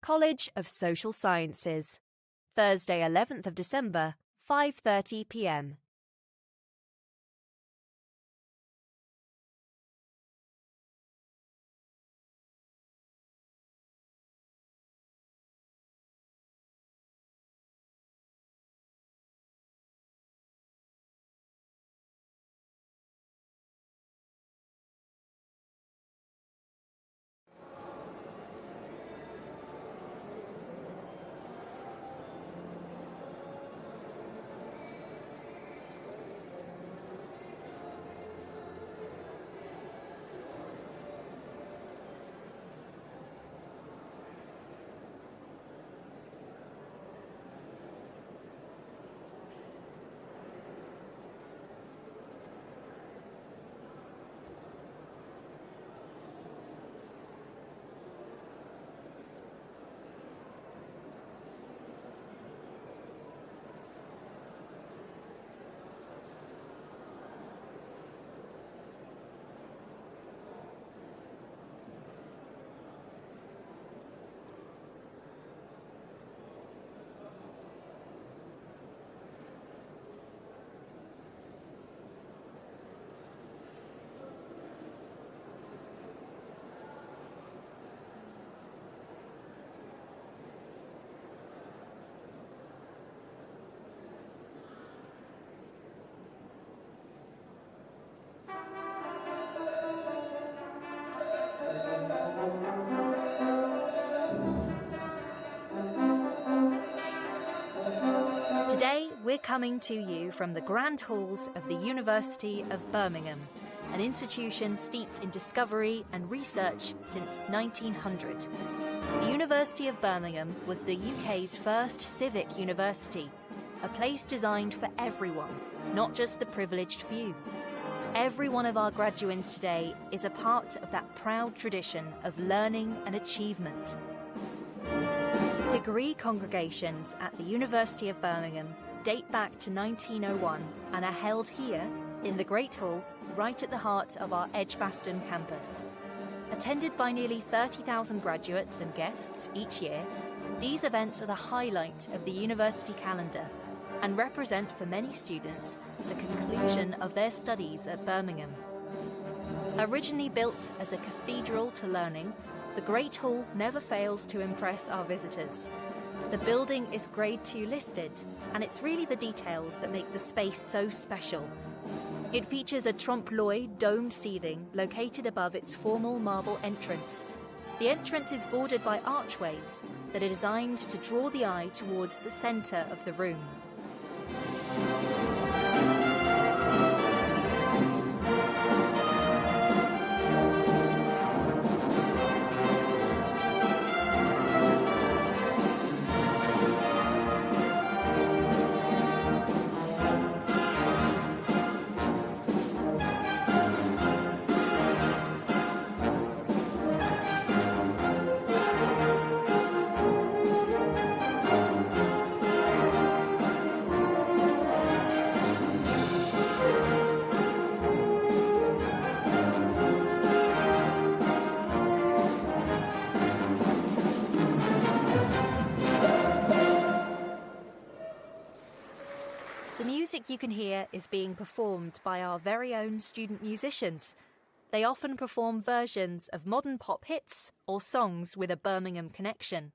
College of Social Sciences, Thursday 11th of December, 5:30 p.m. Today, we're coming to you from the grand halls of the University of Birmingham, an institution steeped in discovery and research since 1900. The University of Birmingham was the UK's first civic university, a place designed for everyone, not just the privileged few. Every one of our graduates today is a part of that proud tradition of learning and achievement. Degree congregations at the University of Birmingham date back to 1901 and are held here in the Great Hall, right at the heart of our Edgbaston campus. Attended by nearly 30,000 graduates and guests each year, these events are the highlight of the university calendar and represent for many students the conclusion of their studies at Birmingham. Originally built as a cathedral to learning, the Great Hall never fails to impress our visitors. The building is Grade 2 listed, and it's really the details that make the space so special. It features a trompe-l'oeil domed ceiling located above its formal marble entrance. The entrance is bordered by archways that are designed to draw the eye towards the centre of the room. The music you can hear is being performed by our very own student musicians. They often perform versions of modern pop hits or songs with a Birmingham connection.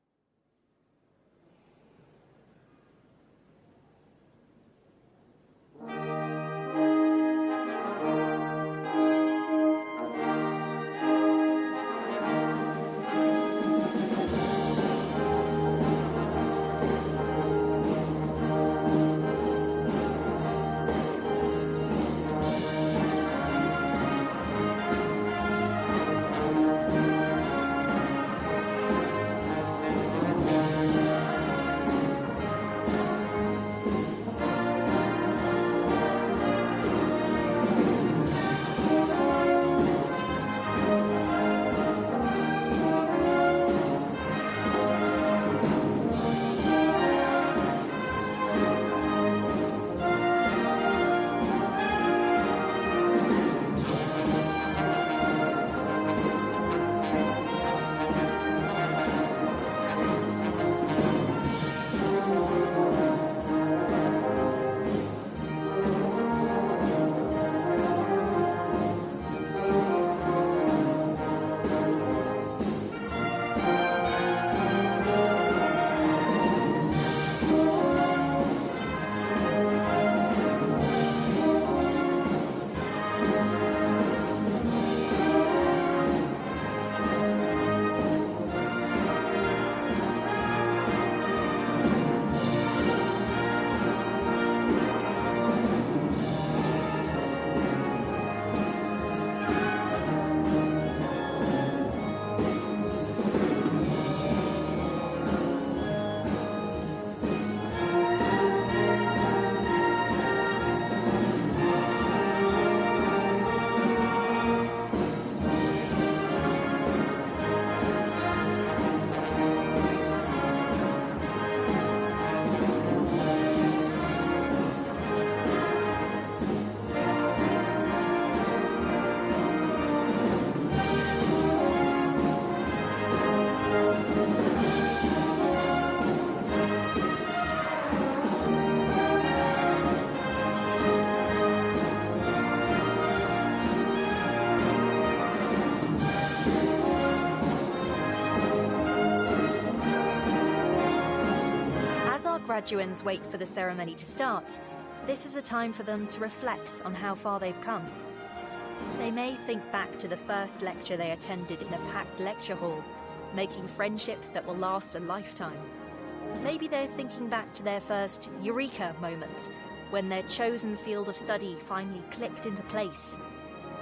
graduands wait for the ceremony to start, this is a time for them to reflect on how far they've come. They may think back to the first lecture they attended in a packed lecture hall, making friendships that will last a lifetime. Maybe they're thinking back to their first eureka moment, when their chosen field of study finally clicked into place.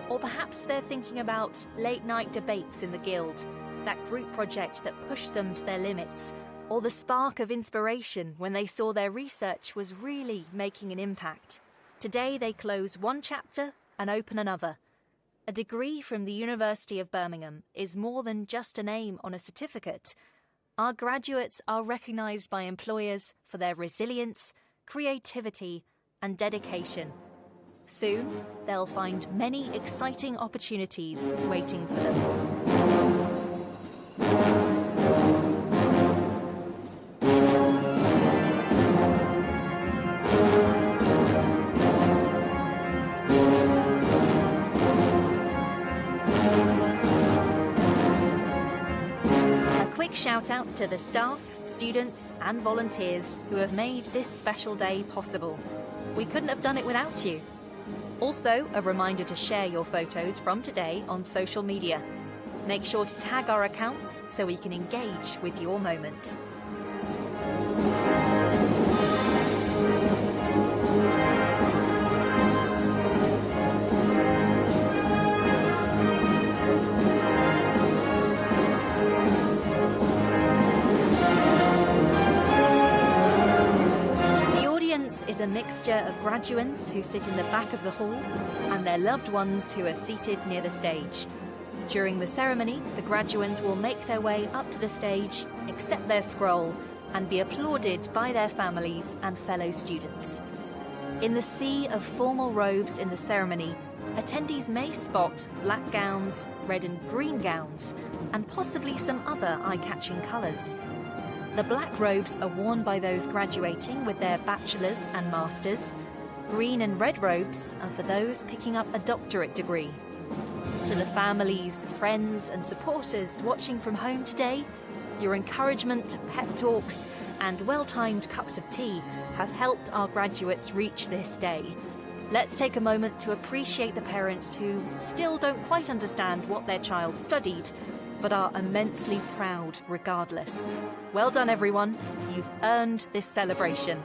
Or perhaps they're thinking about late-night debates in the guild, that group project that pushed them to their limits, or the spark of inspiration when they saw their research was really making an impact. Today they close one chapter and open another. A degree from the University of Birmingham is more than just a name on a certificate. Our graduates are recognised by employers for their resilience, creativity, and dedication. Soon, they'll find many exciting opportunities waiting for them. Shout out to the staff, students and volunteers who have made this special day possible. We couldn't have done it without you. Also, a reminder to share your photos from today on social media. Make sure to tag our accounts so we can engage with your moment. A mixture of graduands who sit in the back of the hall and their loved ones who are seated near the stage. During the ceremony, the graduands will make their way up to the stage, accept their scroll, and be applauded by their families and fellow students. In the sea of formal robes in the ceremony, attendees may spot black gowns, red and green gowns, and possibly some other eye-catching colours. The black robes are worn by those graduating with their bachelor's and master's. Green and red robes are for those picking up a doctorate degree. To the families, friends and supporters watching from home today, your encouragement, pep talks and well-timed cups of tea have helped our graduates reach this day. Let's take a moment to appreciate the parents who still don't quite understand what their child studied, but are immensely proud regardless. Well done, everyone. You've earned this celebration.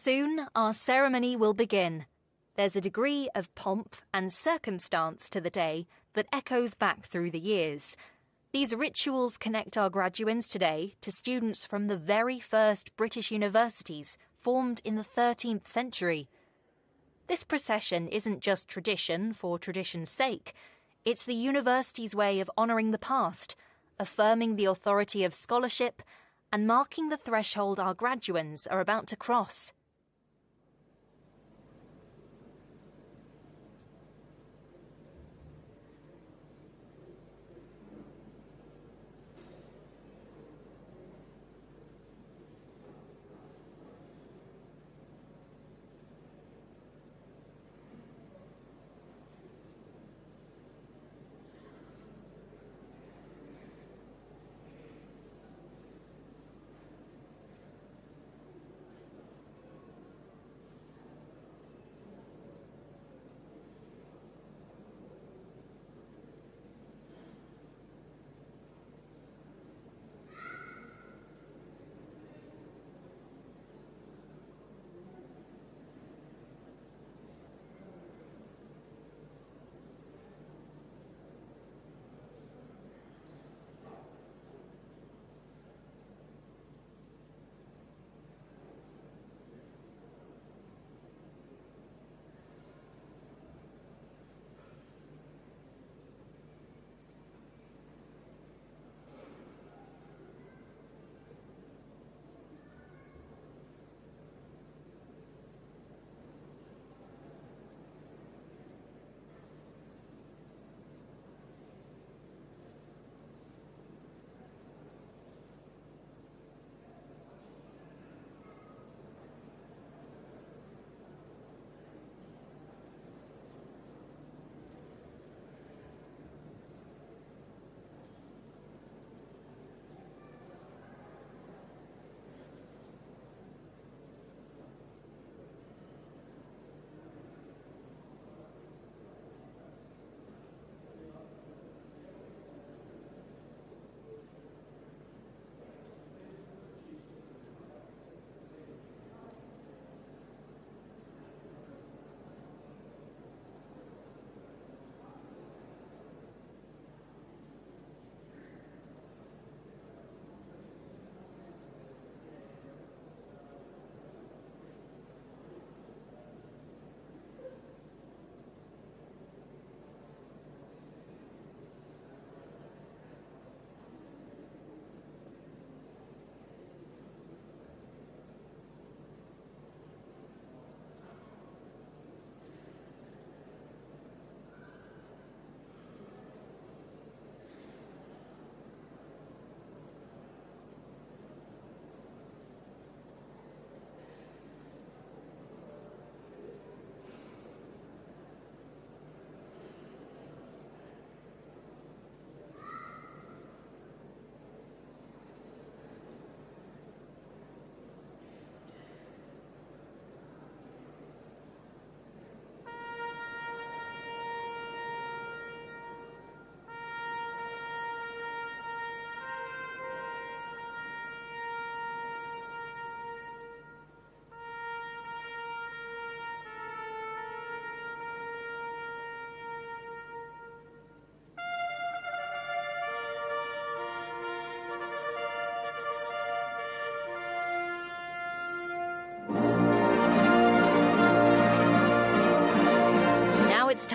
Soon our ceremony will begin. There's a degree of pomp and circumstance to the day that echoes back through the years. These rituals connect our graduands today to students from the very first British universities formed in the 13th century. This procession isn't just tradition for tradition's sake. It's the university's way of honouring the past, affirming the authority of scholarship, and marking the threshold our graduands are about to cross.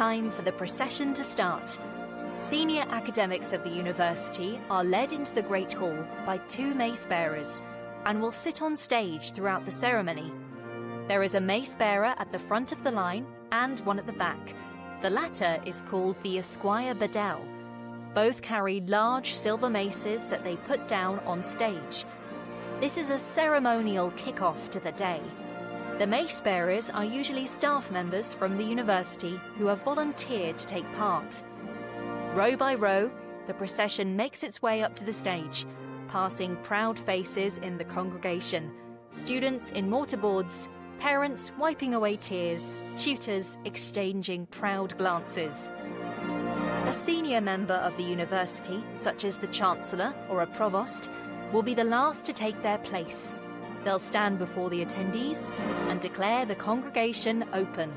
time for the procession to start. Senior academics of the university are led into the Great Hall by 2 mace bearers and will sit on stage throughout the ceremony. There is a mace bearer at the front of the line and one at the back. The latter is called the Esquire Bedell. Both carry large silver maces that they put down on stage. This is a ceremonial kick-off to the day. The mace bearers are usually staff members from the university who have volunteered to take part. Row by row, the procession makes its way up to the stage, passing proud faces in the congregation, students in mortarboards, parents wiping away tears, tutors exchanging proud glances. A senior member of the university, such as the Chancellor or a provost, will be the last to take their place. They'll stand before the attendees and declare the congregation open.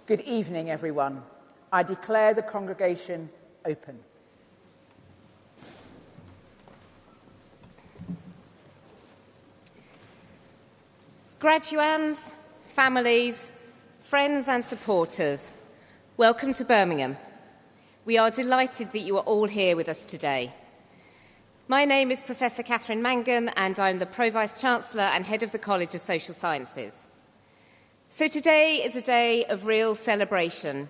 Good evening, everyone. I declare the congregation open. Graduands, families, friends and supporters, welcome to Birmingham. We are delighted that you are all here with us today. My name is Professor Catherine Mangan and I'm the Pro-Vice-Chancellor and Head of the College of Social Sciences. So today is a day of real celebration,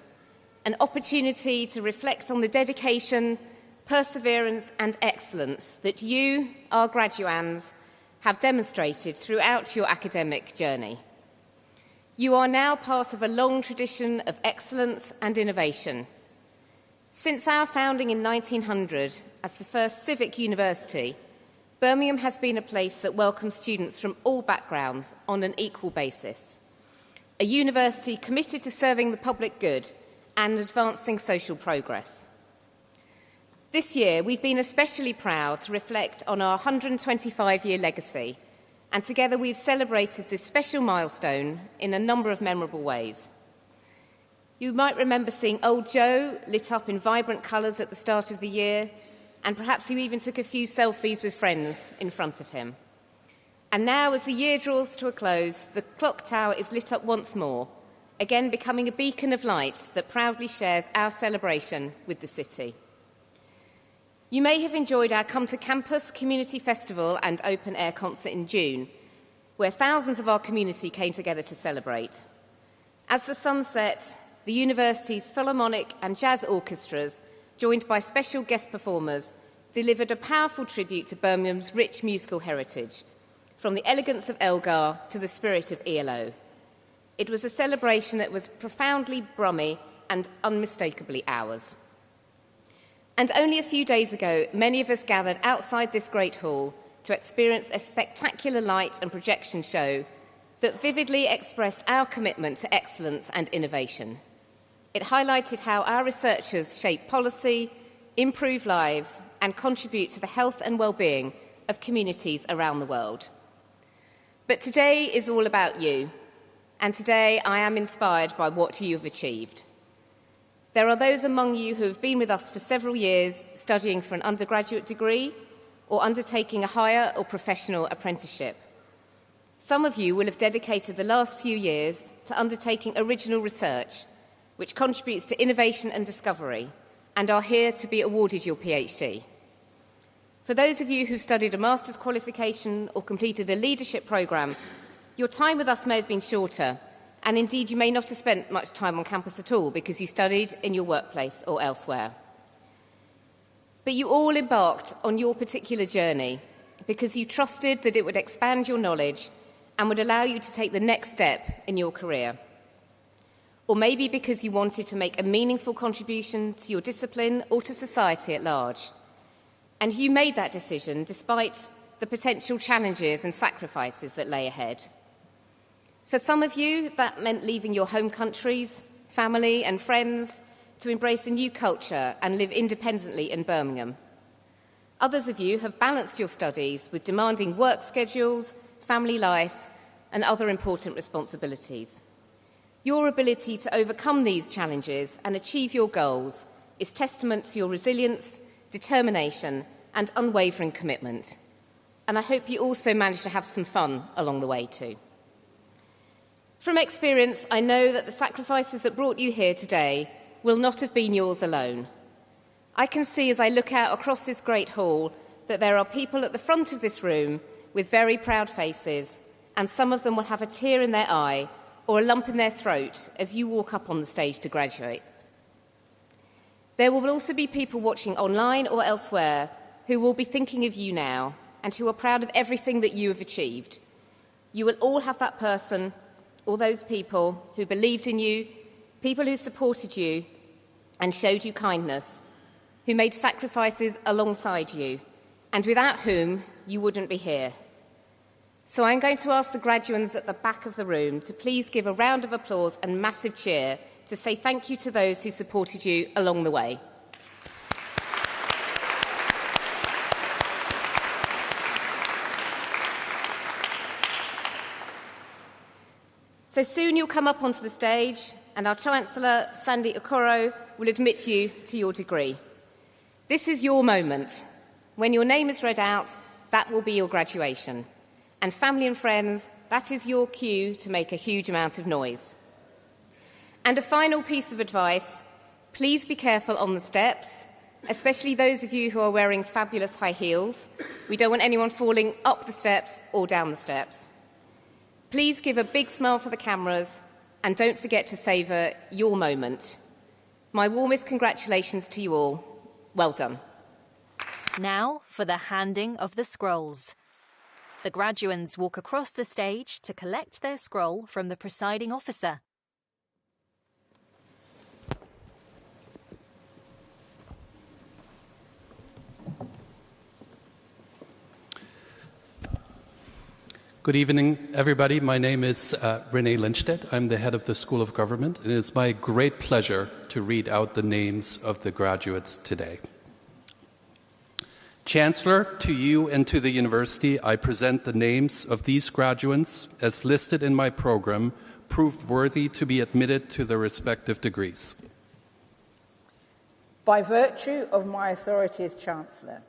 an opportunity to reflect on the dedication, perseverance and excellence that you, our graduands, have demonstrated throughout your academic journey. You are now part of a long tradition of excellence and innovation. Since our founding in 1900 as the first civic university, Birmingham has been a place that welcomes students from all backgrounds on an equal basis. A university committed to serving the public good and advancing social progress. This year, we've been especially proud to reflect on our 125-year legacy, and together we've celebrated this special milestone in a number of memorable ways. You might remember seeing Old Joe lit up in vibrant colours at the start of the year, and perhaps you even took a few selfies with friends in front of him. And now, as the year draws to a close, the clock tower is lit up once more, again becoming a beacon of light that proudly shares our celebration with the city. You may have enjoyed our Come to Campus community festival and open-air concert in June, where thousands of our community came together to celebrate. As the sun set, the university's Philharmonic and jazz orchestras, joined by special guest performers, delivered a powerful tribute to Birmingham's rich musical heritage, from the elegance of Elgar to the spirit of ELO. It was a celebration that was profoundly Brummy and unmistakably ours. And only a few days ago, many of us gathered outside this great hall to experience a spectacular light and projection show that vividly expressed our commitment to excellence and innovation. It highlighted how our researchers shape policy, improve lives, and contribute to the health and well-being of communities around the world. But today is all about you, and today I am inspired by what you have achieved. There are those among you who have been with us for several years, studying for an undergraduate degree or undertaking a higher or professional apprenticeship. Some of you will have dedicated the last few years to undertaking original research, which contributes to innovation and discovery, and are here to be awarded your PhD. For those of you who studied a master's qualification or completed a leadership programme, your time with us may have been shorter, and indeed you may not have spent much time on campus at all because you studied in your workplace or elsewhere. But you all embarked on your particular journey because you trusted that it would expand your knowledge and would allow you to take the next step in your career. Or maybe because you wanted to make a meaningful contribution to your discipline or to society at large. And you made that decision despite the potential challenges and sacrifices that lay ahead. For some of you, that meant leaving your home countries, family and friends to embrace a new culture and live independently in Birmingham. Others of you have balanced your studies with demanding work schedules, family life, and other important responsibilities. Your ability to overcome these challenges and achieve your goals is testament to your resilience, determination, and unwavering commitment. And I hope you also managed to have some fun along the way too. From experience, I know that the sacrifices that brought you here today will not have been yours alone. I can see as I look out across this great hall that there are people at the front of this room with very proud faces, and some of them will have a tear in their eye or a lump in their throat as you walk up on the stage to graduate. There will also be people watching online or elsewhere who will be thinking of you now and who are proud of everything that you have achieved. You will all have that person or those people who believed in you, people who supported you and showed you kindness, who made sacrifices alongside you, and without whom you wouldn't be here. So I'm going to ask the graduates at the back of the room to please give a round of applause and massive cheer to say thank you to those who supported you along the way. So soon you'll come up onto the stage and our Chancellor, Sandy Okoro, will admit you to your degree. This is your moment. When your name is read out, that will be your graduation. And family and friends, that is your cue to make a huge amount of noise. And a final piece of advice, please be careful on the steps, especially those of you who are wearing fabulous high heels. We don't want anyone falling up the steps or down the steps. Please give a big smile for the cameras and don't forget to savour your moment. My warmest congratulations to you all. Well done. Now for the handing of the scrolls. The graduands walk across the stage to collect their scroll from the presiding officer. Good evening, everybody. My name is René Lindstedt. I'm the head of the School of Government, and it is my great pleasure to read out the names of the graduates today. Chancellor, to you and to the university, I present the names of these graduates as listed in my program, proved worthy to be admitted to their respective degrees. By virtue of my authority as Chancellor,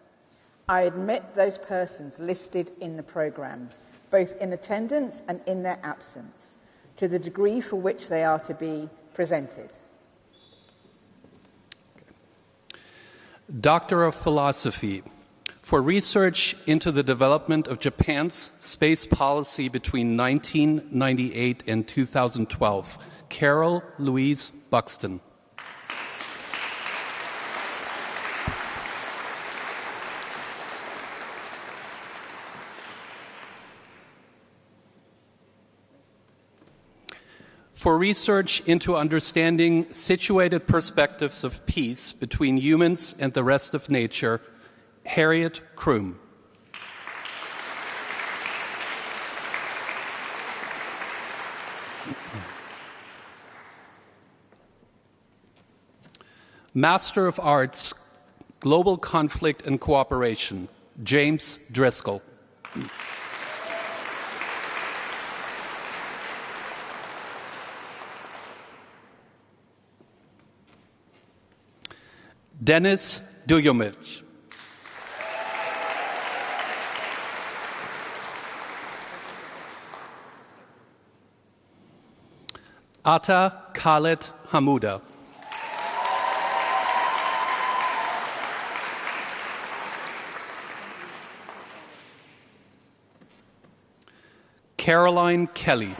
I admit those persons listed in the programme, both in attendance and in their absence, to the degree for which they are to be presented. Doctor of Philosophy, for research into the development of Japan's space policy between 1998 and 2012, Carol Louise Buxton. For research into understanding situated perspectives of peace between humans and the rest of nature, Harriet Kroom. Master of Arts, Global Conflict and Cooperation, James Driscoll. Denis Dujomic. Atta Khaled Hamouda. Caroline Kelly.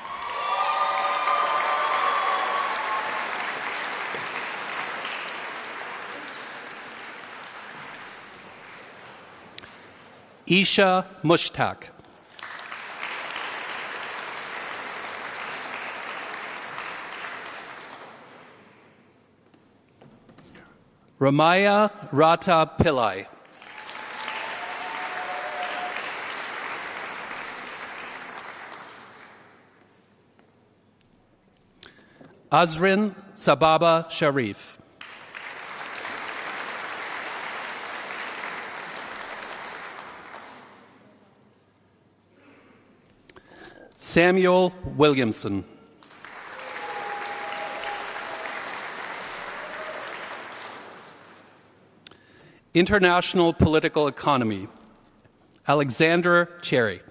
Isha Mushtaq. Ramaya Rata Pillai. Azrin Sababa Sharif. Samuel Williamson. International Political Economy, Alexander Cherry.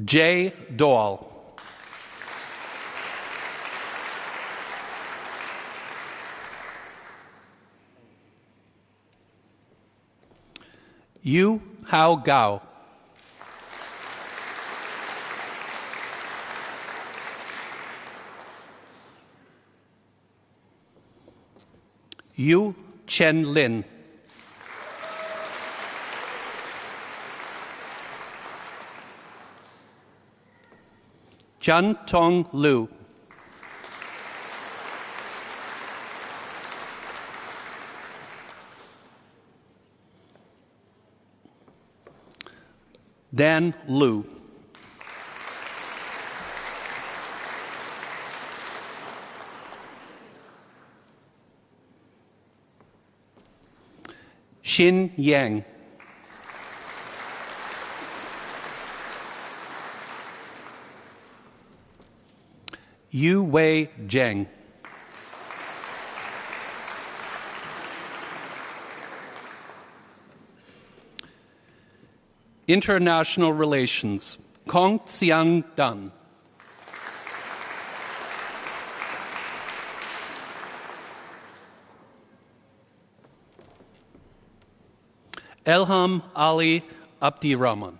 Jay Doyle. Yu Hao Gao. Yu Chen Lin. Chun Tong Lu. Dan Lu. Xin Yang. Yu Wei Zheng. International Relations, Kong Xiang Dan. Elham Ali Abdirahman.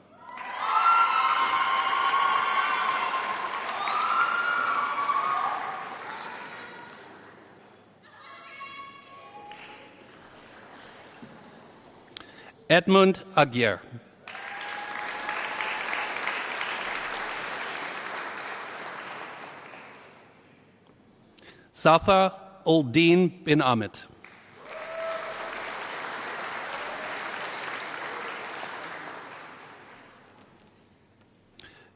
Edmund Aguirre. Safa Uldin bin Ahmed.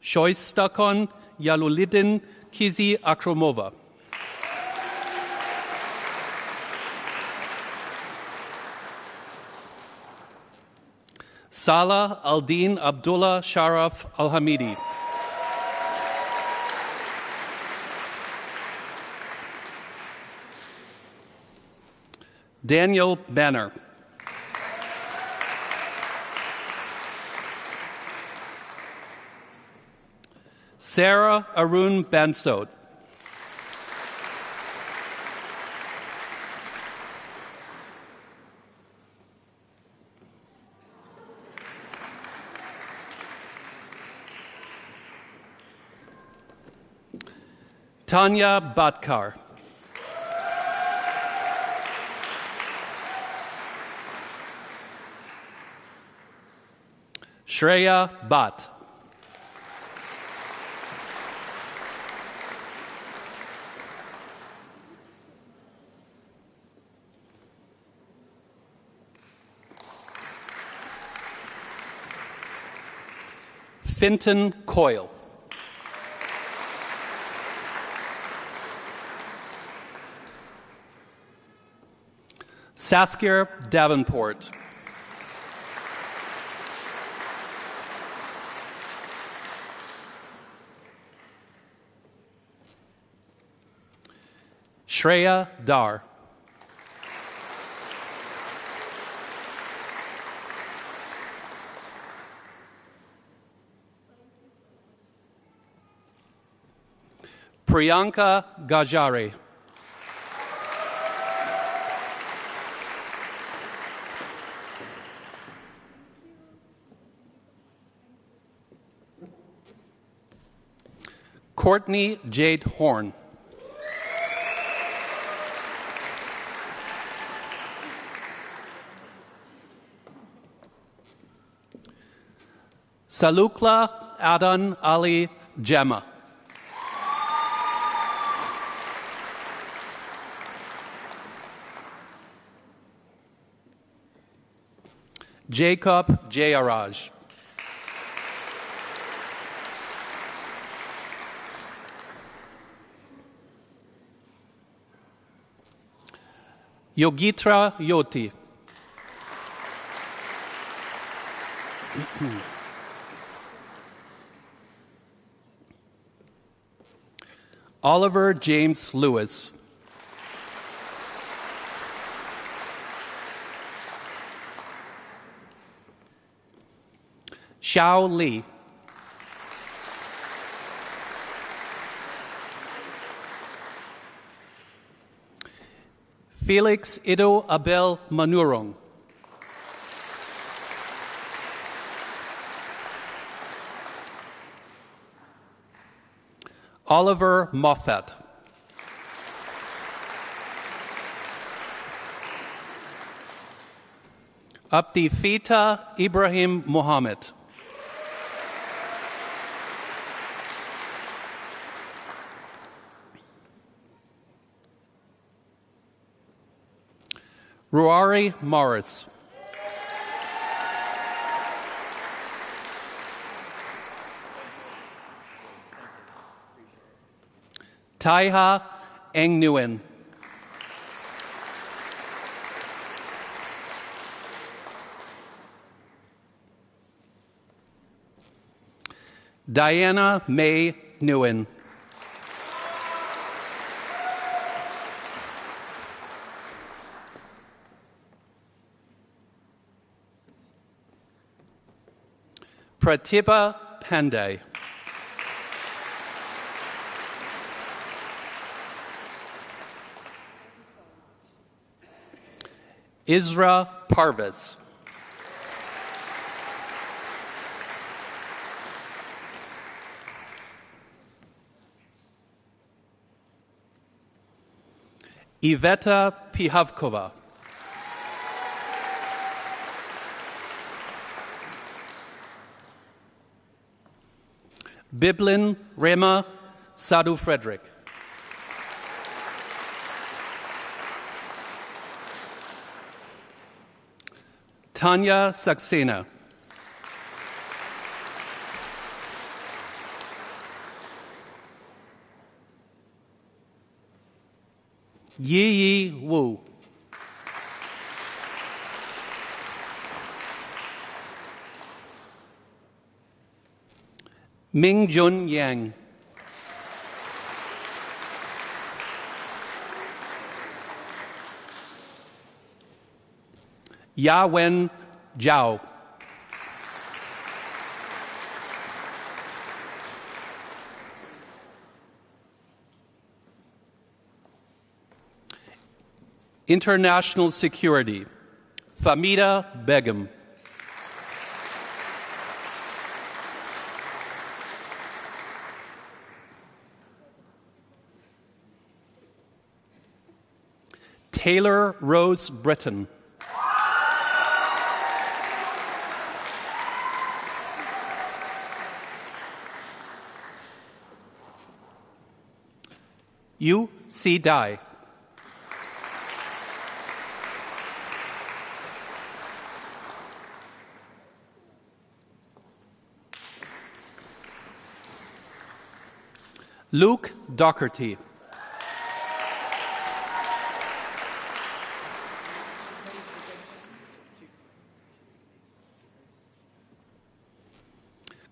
Shoistakon Yalulidin Kizi Akromova. Salah Aldin Abdullah Sharaf Al-Hamidi. Daniel Banner. Sarah Arun Bansod. Tanya Batkar. Shreya Bhatt. Finton Coyle. Saskia Davenport. Shreya Dar. Priyanka Gajare. Courtney Jade Horn. Salukla Adan Ali Gemma. Jacob Jayaraj. Yogitra Yoti. Oliver James Lewis. Xiao Li. Felix Ido Abel Manurong. Oliver Moffat. Abdi Fita Ibrahim Mohammed. Ruari Morris. Taiha Eng Nguyen. Diana May Nguyen. Pratibha Pandey. Isra Parvez. Iveta Pihavkova. Biblin Rema Sadhu Frederick. Tanya Saxena. Yi Wu. Ming Jun Yang. Ya Wen Zhao. International Security. Famida Begum. Taylor Rose Britton. Yu Si Dai. Luke Docherty.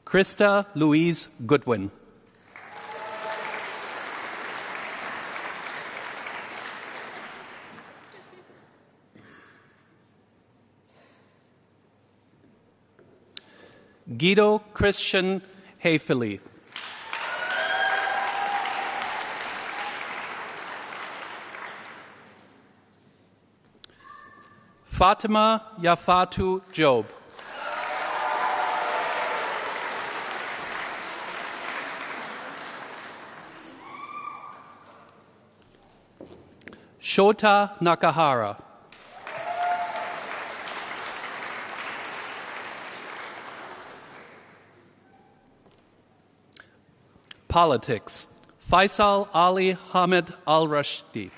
Krista Louise Goodwin. Guido Christian Hayfili. Fatima Yafatu Job. Shota Nakahara. Politics. Faisal Ali Hamid Al-Rashidi.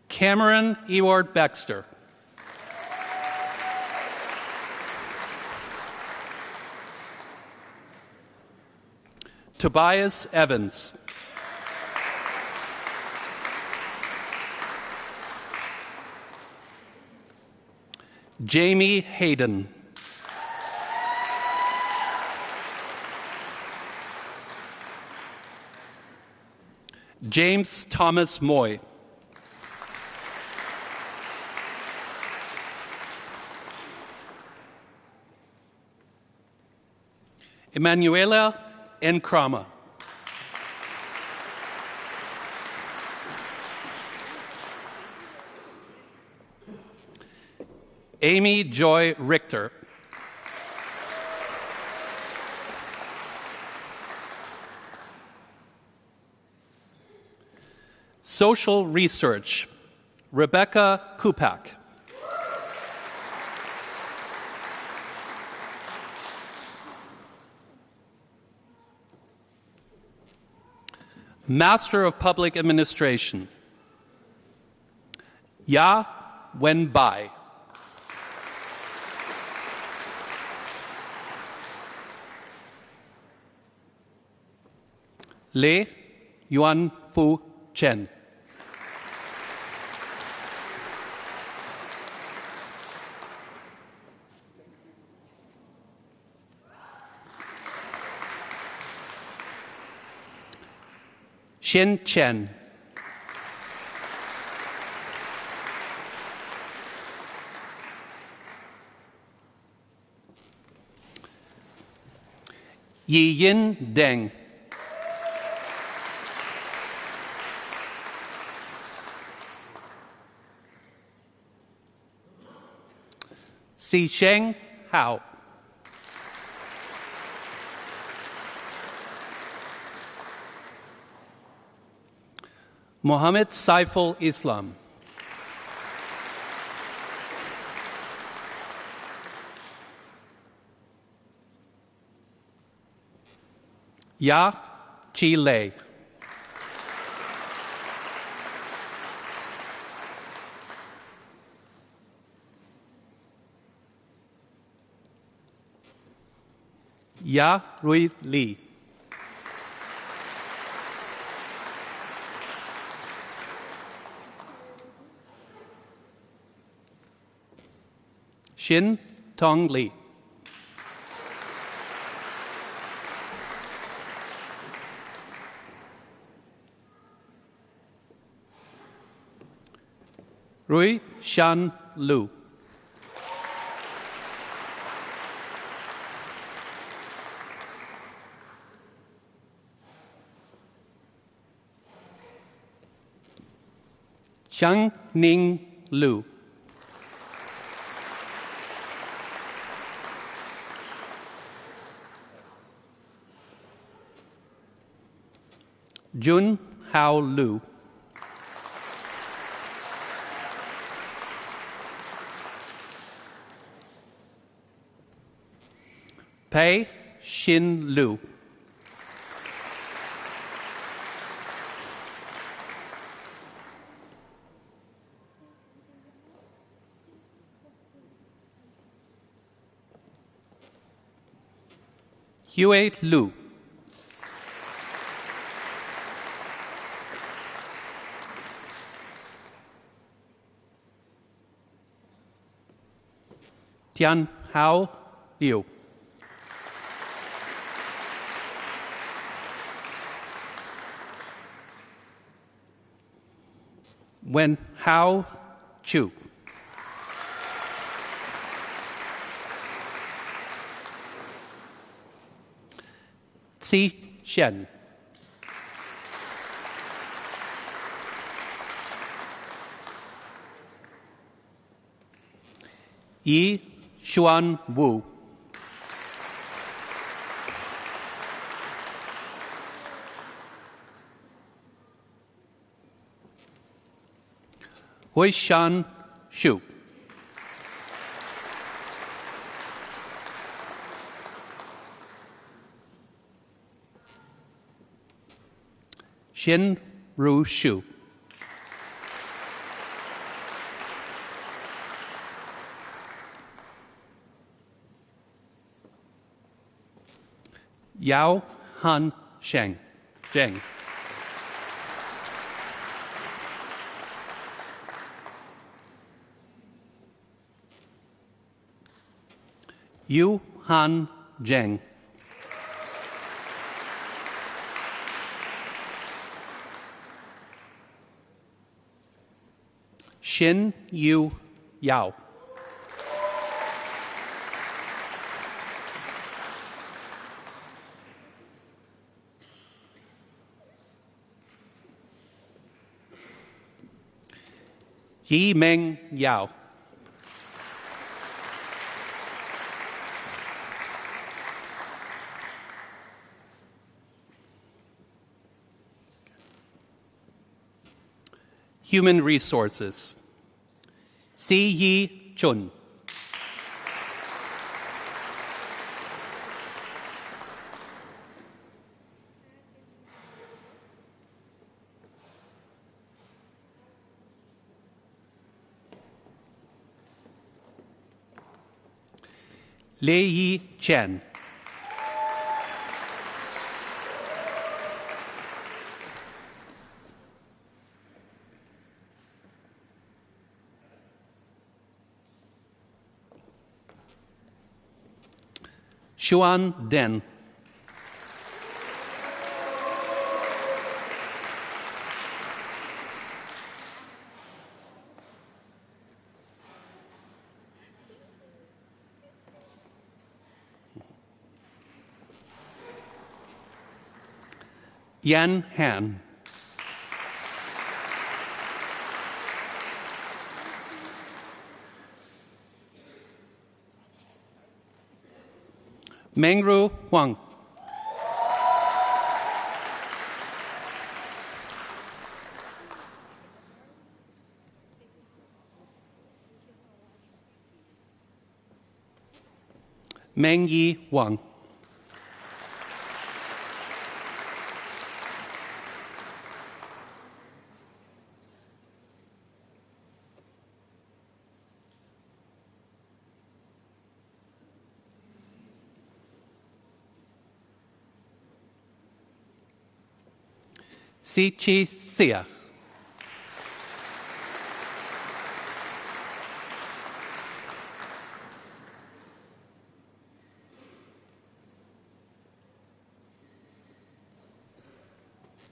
Cameron Ewart Baxter. Tobias Evans. Jamie Hayden. James Thomas Moy. Emanuela Nkrama. Amy Joy Richter. Social Research. Rebecca Kupak. Master of Public Administration. Ya Wen Bai. Le Yuan Fu Chen. Shen Chen. Yi Yin Deng. Si Sheng Hao. Mohammed Saiful Islam. Ya Chi Lei. Ya Rui Li. Shin Tong Li. Rui Shan Lu. Chang Ning Lu. Jun Hao Lu. Pei Xin Lu. Hue Lu. Tian Hao Liu. Wen Hao Chu. Xi Shen. Yi Xuan Wu. Hui Shan Shu. Xin Ru Shu. Yao Han Zheng. Yu Han Zheng. Xin Yu Yao. Yi Meng Yao. Human Resources. Si Yi Chun. Lei Yi Chen. Xuan Den. Yan Han. Mengru Huang. Meng Yi Wang. Si Chi Sia.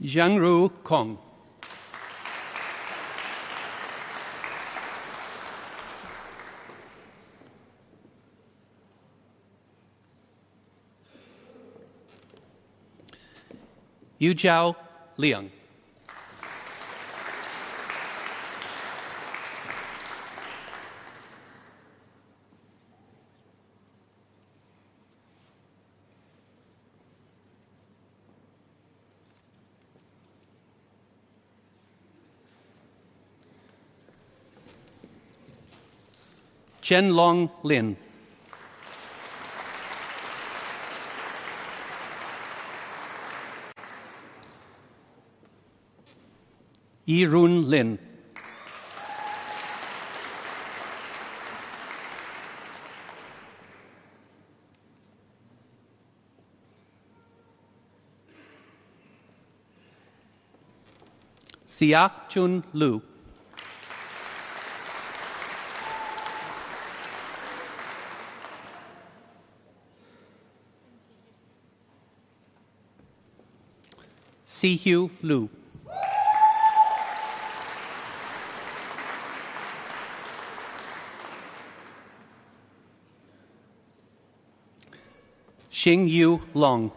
Zhangru Kong. Yujiao Liang. Chen Long Lin. Yi Run Lin. Siak Chun Lu. Si Hugh Lu. Xing Yu Long.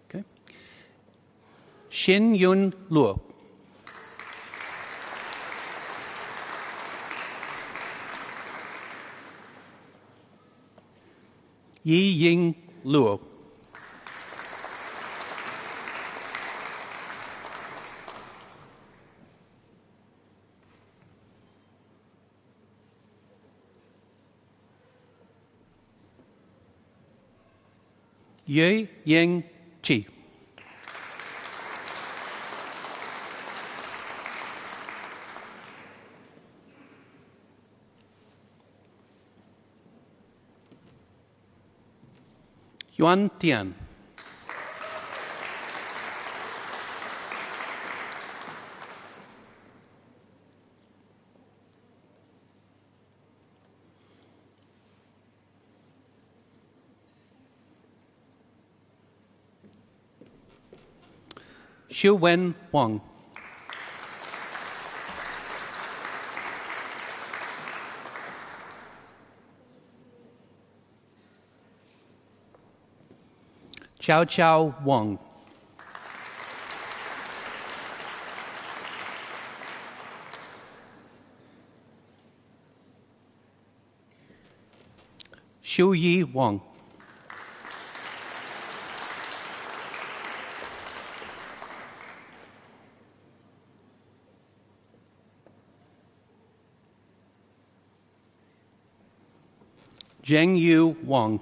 Okay. Shin Yun Luo. Yi Ying Luo. Ye Ying Chi. Yuan Tian. Xu Wen Wang. Chao Chao Wang. Xu Yi Wang. Zheng Yu Wang.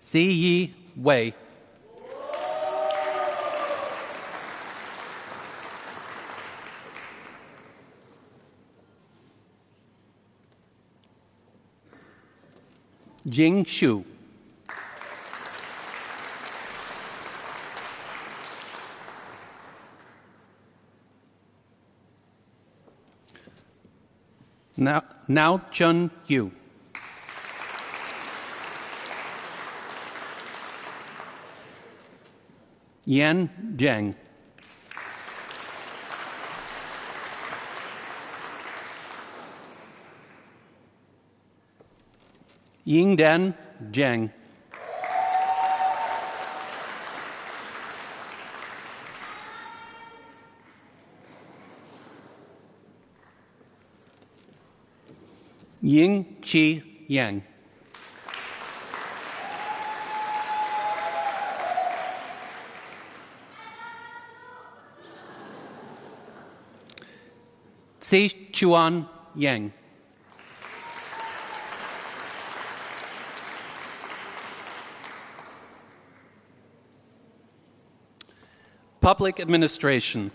Ziyi Wei. Jing Shu. Now Chun Yu. Yan Zhang. Yingdan Zhang. Ying Chi Yang. Tse Chuan Yang. Public Administration.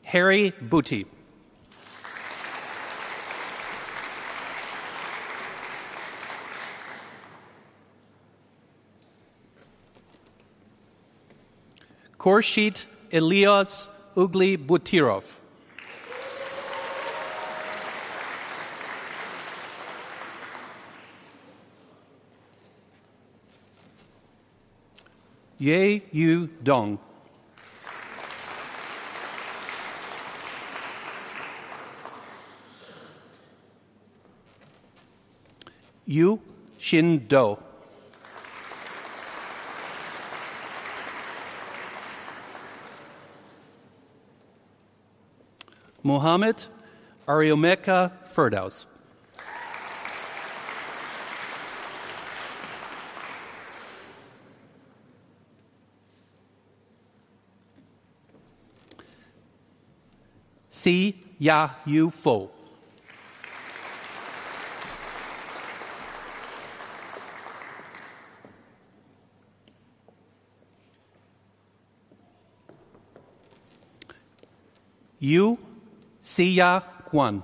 Harry Booty. Khurshid Elias Ugli Butirov. Ye Yu Dong. Yu Xin Do. Muhammad Ariomeka Firdaus. Si Ya Yu Fo. Yu Siya Kwan.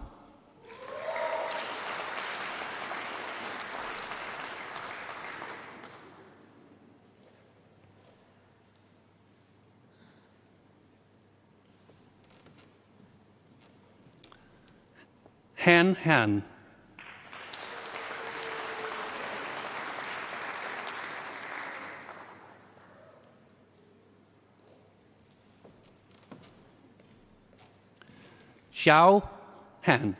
Han Han. Xiao Han.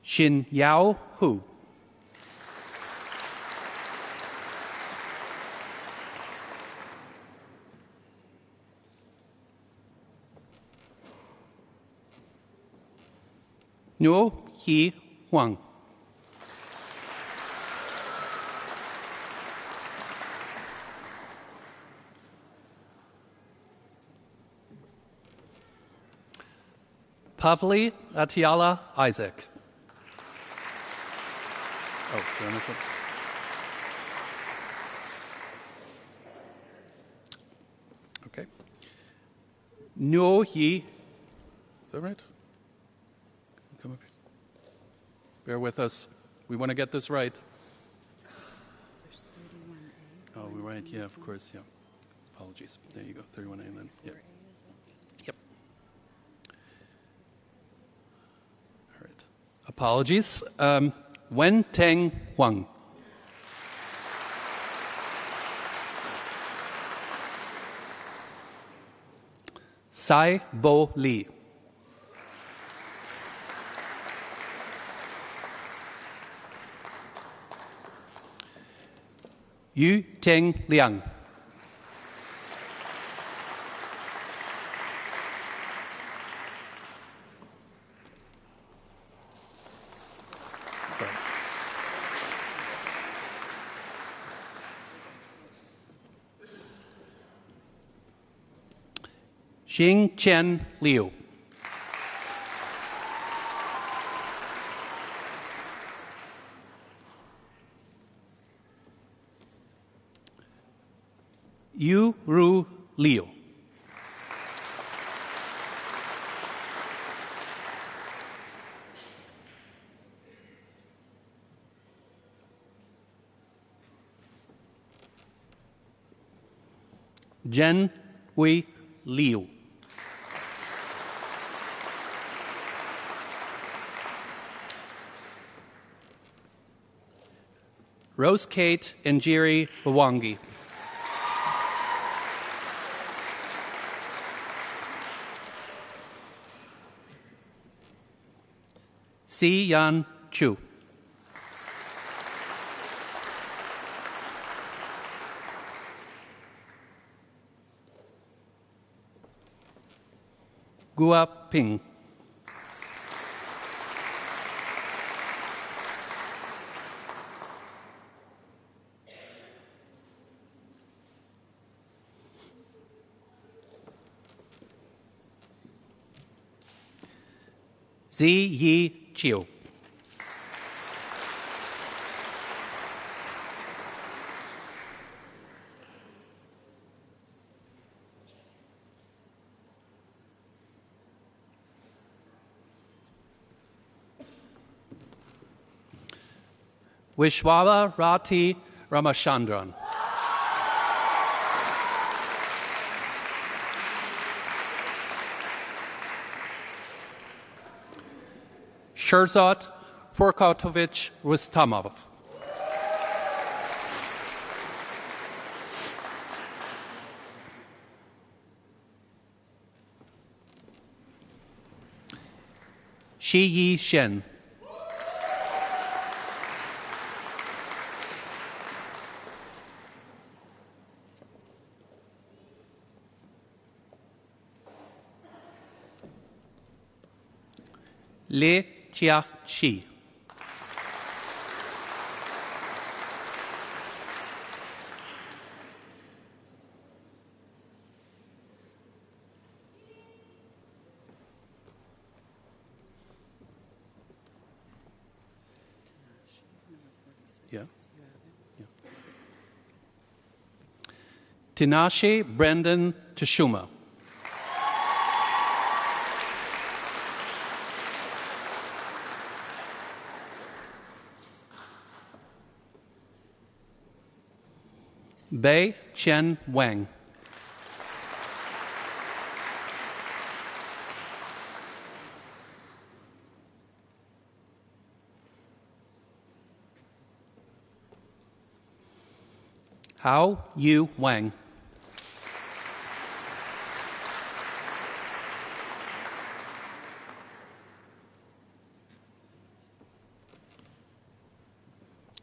Xin Yao Hu. Nuo Yi Huang. Pavli Atiala Isaac. Oh, did I miss it? Okay. Nuo Yi. Is that right? Come up here. Bear with us. We want to get this right. There's 31A. Oh, we're right. Yeah, of course. Yeah. Apologies. There you go. 31A and then. Yeah. Yep. All right. Apologies. Wen Teng Huang. Sai Bo Li. Yu Teng Liang. Sorry. Xing Chen Liu. Yu Ru Liu. Jen Hui Liu. Rose Kate Njiri Bawangi. Si Yan Chu. Gua Ping. Zi Yi Chiu. Wishwara Rati Ramachandran. Sherzad Forkatovich Rustamov. Shi Yi Shen. Le Chia Chi. Yeah. Yeah. Tinashe Brendan Teshuma. Bei Chen Wang. Hao Yu Wang.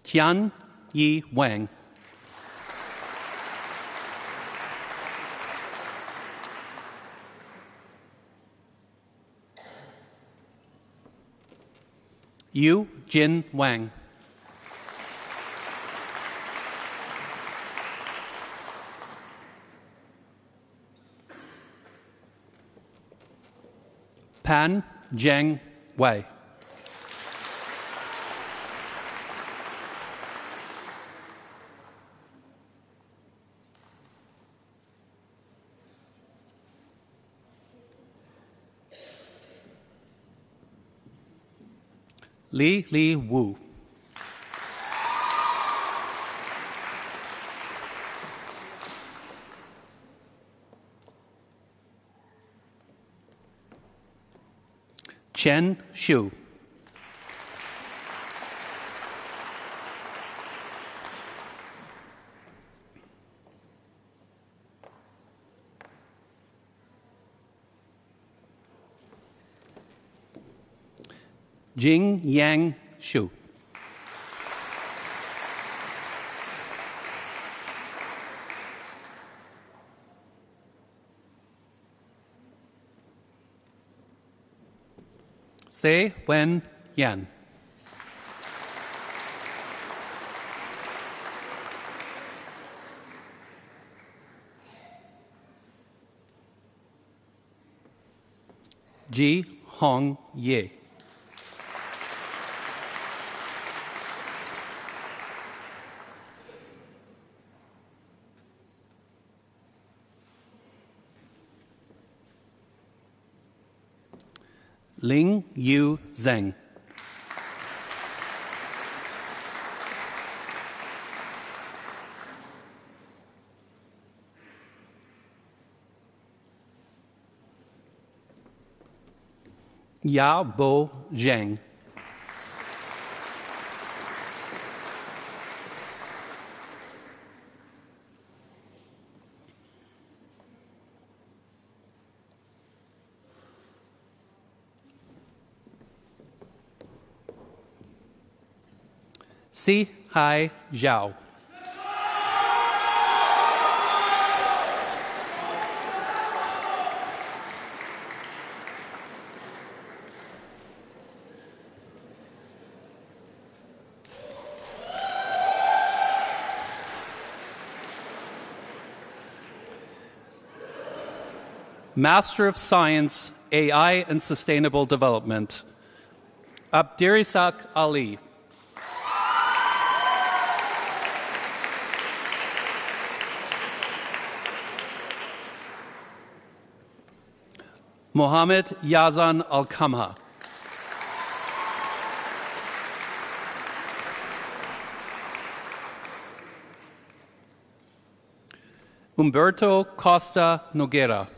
Tian Yi Wang. Yu Jin Wang. Pan Zheng Wei. Li Wu. Chen Xu. Jing Yang Xu. Se Wen Yan. Ji Hong Ye. Ling Yu Zheng. Ya Bo Zheng. Si Hai Zhao. Master of Science, AI and Sustainable Development, Abdirisak Ali. Mohammed Yazan Al-Kamha. Umberto Costa Nogueira.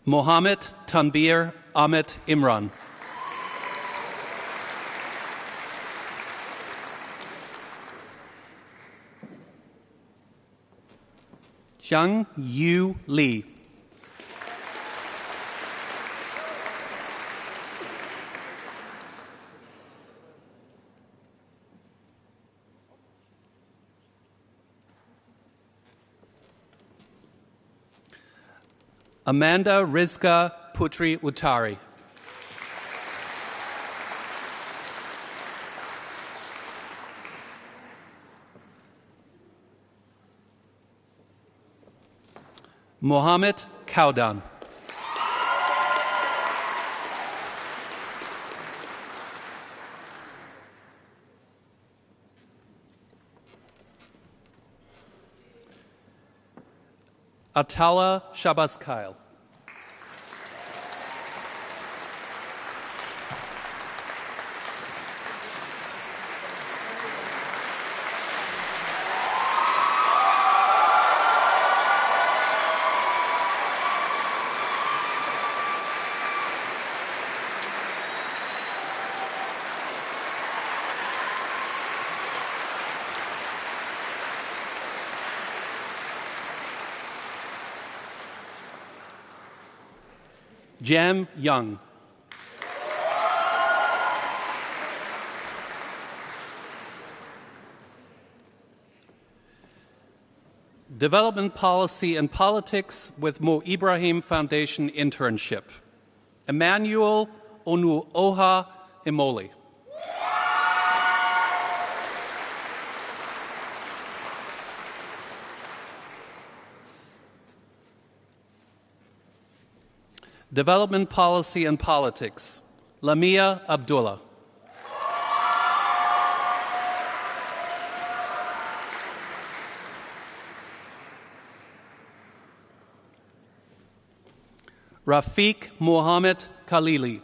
Mohammed Tanbir Ahmed Imran. Zhang Yu Li. Amanda Rizka Putri Uttari. Mohammed Kaudan. Atala Shabaskail. Jam Young. Development Policy and Politics with Mo Ibrahim Foundation Internship, Emmanuel Onuoha Imoli. Development Policy and Politics, Lamia Abdullah. Rafiq Mohammed Khalili.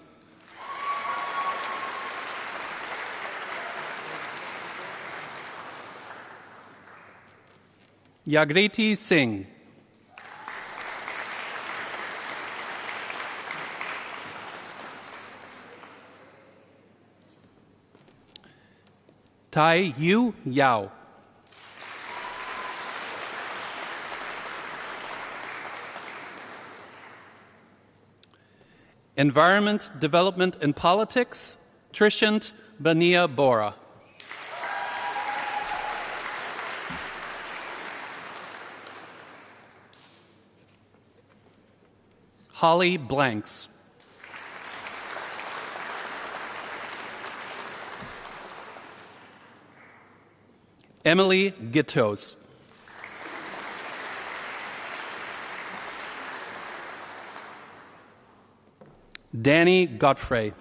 Yagriti Singh. Tai Yu Yao. Environment, Development and Politics, Trishant Bania Bora. Holly Blanks. Emily Gittos. Danny Godfrey.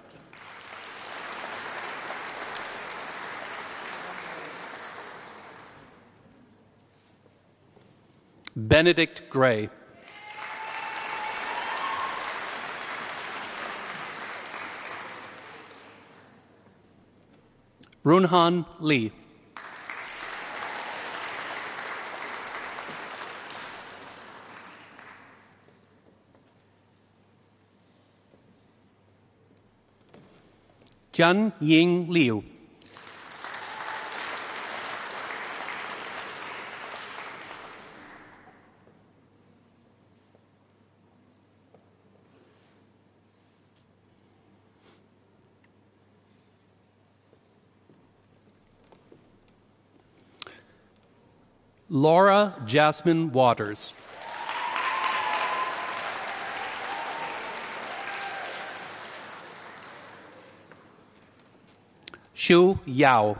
Benedict Gray. Runhan Lee. Jian Ying Liu. Laura Jasmine Waters. Shu Yao.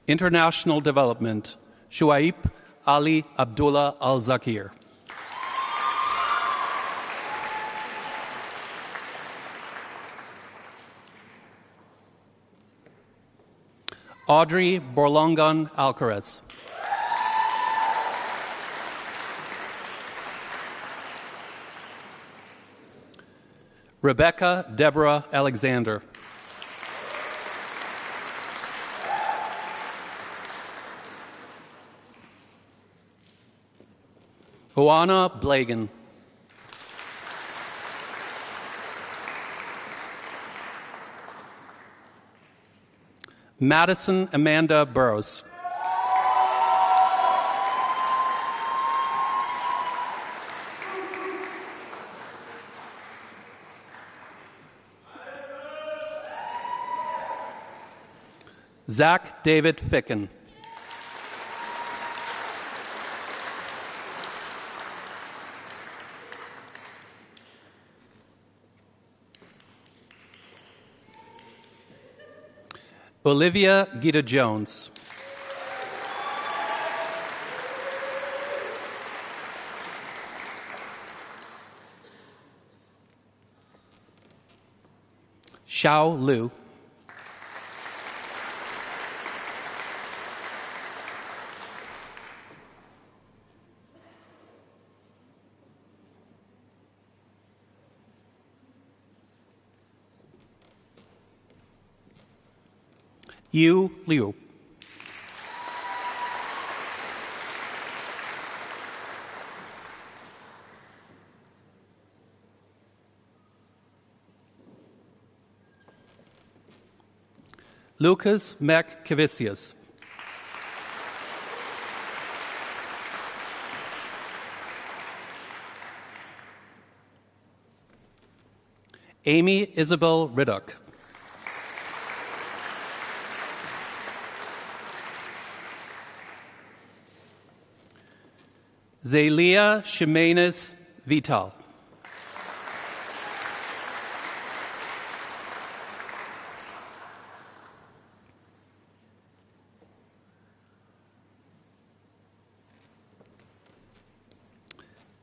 International Development, Shuaib Ali Abdullah Al-Zakir. Audrey Borlongan Alcaraz. Rebecca Deborah Alexander. Oana Blagan. Madison Amanda Burrows. Zach David Ficken. Olivia Gita Jones. Xiao Liu. Yu Liu. Lucas Mac Cavicius. Amy Isabel Riddock. Zelia Ximenez Vital.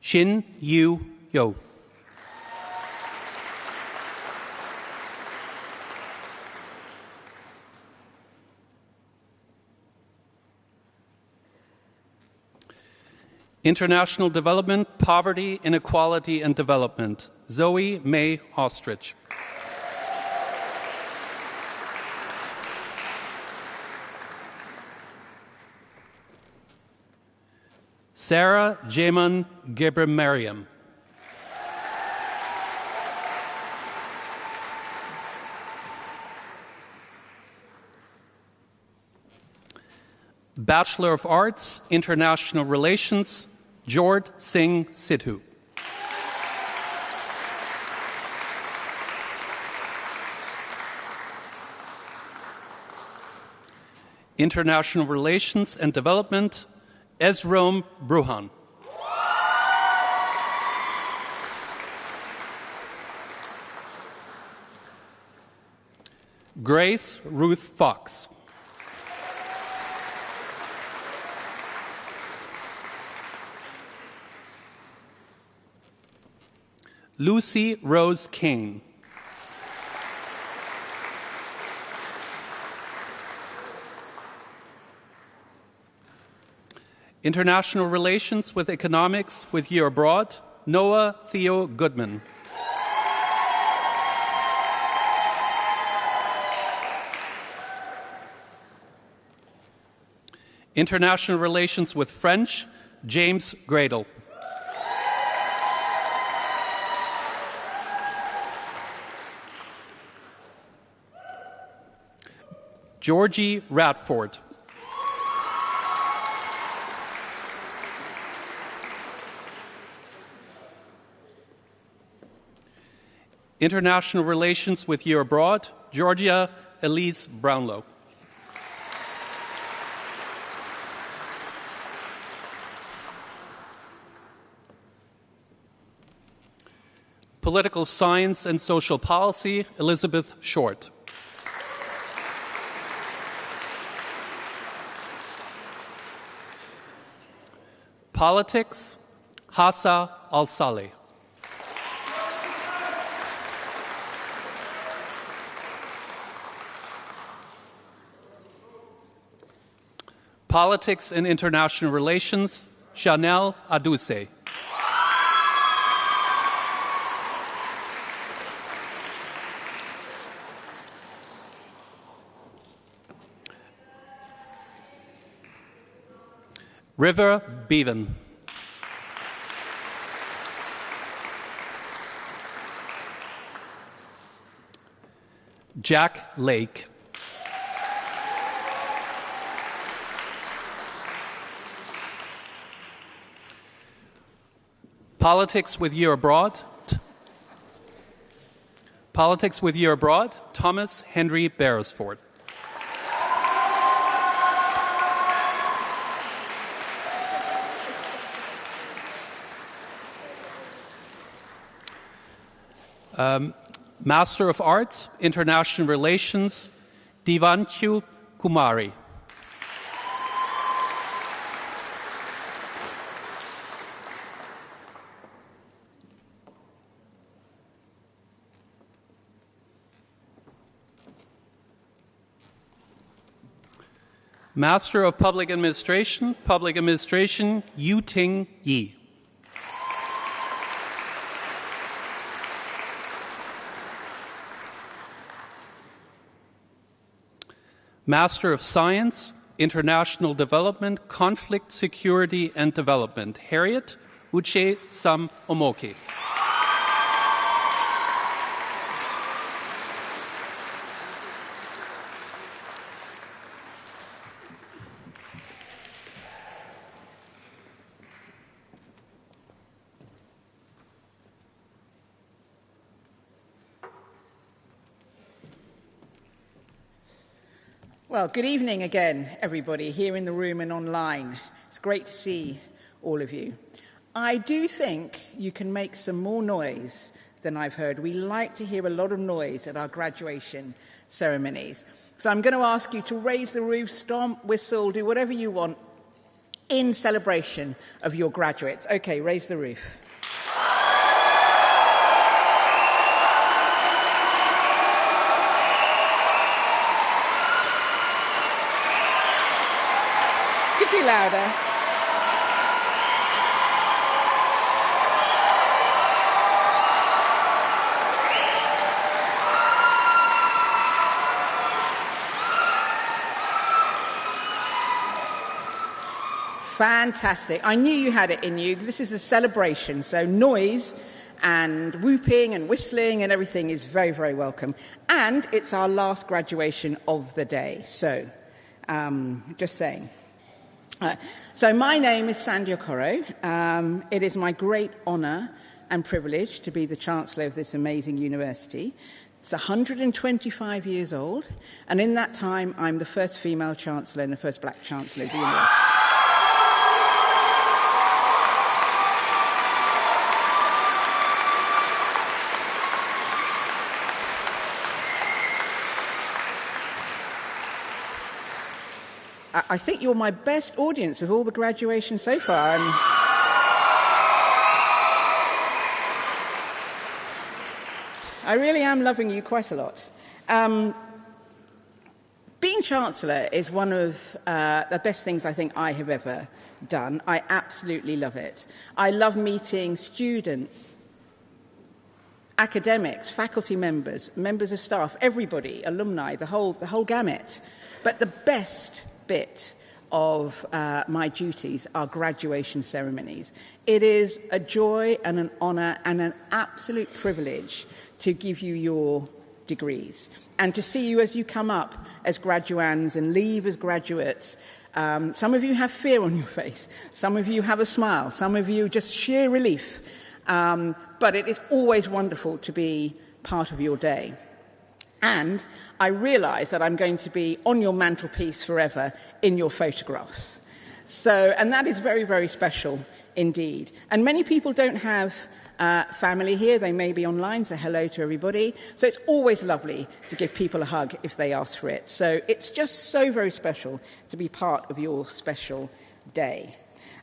Shin Yu Yo. International Development, Poverty, Inequality, and Development, Zoe May Ostrich. Sarah Jaman Gebremariam. Bachelor of Arts, International Relations, Jord Singh Sidhu. International Relations and Development, Ezrom Bruhan. Grace Ruth Fox. Lucy Rose Kane. International Relations with Economics with Year Abroad, Noah Theo Goodman. International Relations with French, James Gradle. Georgie Radford. International Relations with Year Abroad, Georgia Elise Brownlow. Political Science and Social Policy, Elizabeth Short. Politics, Hassa Al-Saleh. Politics and International Relations, Chanel Aduse. River Bevan. Jack Lake. Politics with Year Abroad. Politics with Year Abroad, Thomas Henry Beresford. Master of Arts, International Relations, Divanshu Kumari. Master of Public Administration, Yu Ting Yi. Master of Science, International Development, Conflict, Security, and Development, Harriet Uche Sam Omoki. Well, good evening again, everybody, here in the room and online. It's great to see all of you. I do think you can make some more noise than I've heard. We like to hear a lot of noise at our graduation ceremonies. So I'm going to ask you to raise the roof, stomp, whistle, do whatever you want in celebration of your graduates. Okay, raise the roof. Could do louder. Fantastic. I knew you had it in you. This is a celebration, so noise and whooping and whistling and everything is very, very welcome. And it's our last graduation of the day, so just saying. So my name is Sandy Okoro. It is my great honour and privilege to be the Chancellor of this amazing university. It's 125 years old, and in that time I'm the first female Chancellor and the first black Chancellor of the university. I think you're my best audience of all the graduations so far. I really am loving you quite a lot. Being Chancellor is one of the best things I think I have ever done. I absolutely love it. I love meeting students, academics, faculty members, members of staff, everybody, alumni, the whole gamut. But the best bit of my duties are graduation ceremonies. It is a joy and an honour and an absolute privilege to give you your degrees and to see you as you come up as graduands and leave as graduates. Some of you have fear on your face, some of you have a smile, some of you just sheer relief, but it is always wonderful to be part of your day. And I realise that I'm going to be on your mantelpiece forever in your photographs. And that is very, very special indeed. And many people don't have family here. They may be online, so hello to everybody. So it's always lovely to give people a hug if they ask for it. So it's just so very special to be part of your special day.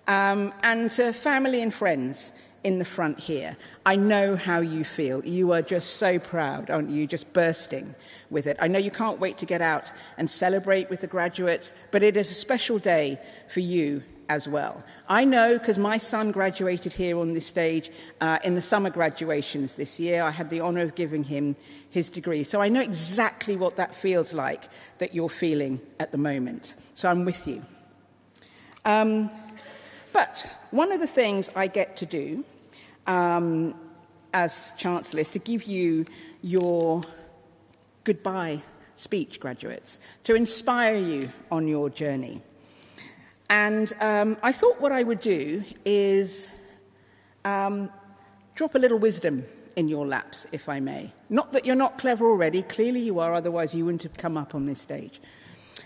And to family and friends in the front here, I know how you feel. You are just so proud, aren't you? Just bursting with it. I know you can't wait to get out and celebrate with the graduates, but it is a special day for you as well. I know because my son graduated here on this stage in the summer graduations this year. I had the honour of giving him his degree. So I know exactly what that feels like that you're feeling at the moment. So I'm with you. But one of the things I get to do as Chancellor is to give you your goodbye speech, graduates, to inspire you on your journey. And I thought what I would do is drop a little wisdom in your laps, if I may. Not that you're not clever already, clearly you are, otherwise you wouldn't have come up on this stage.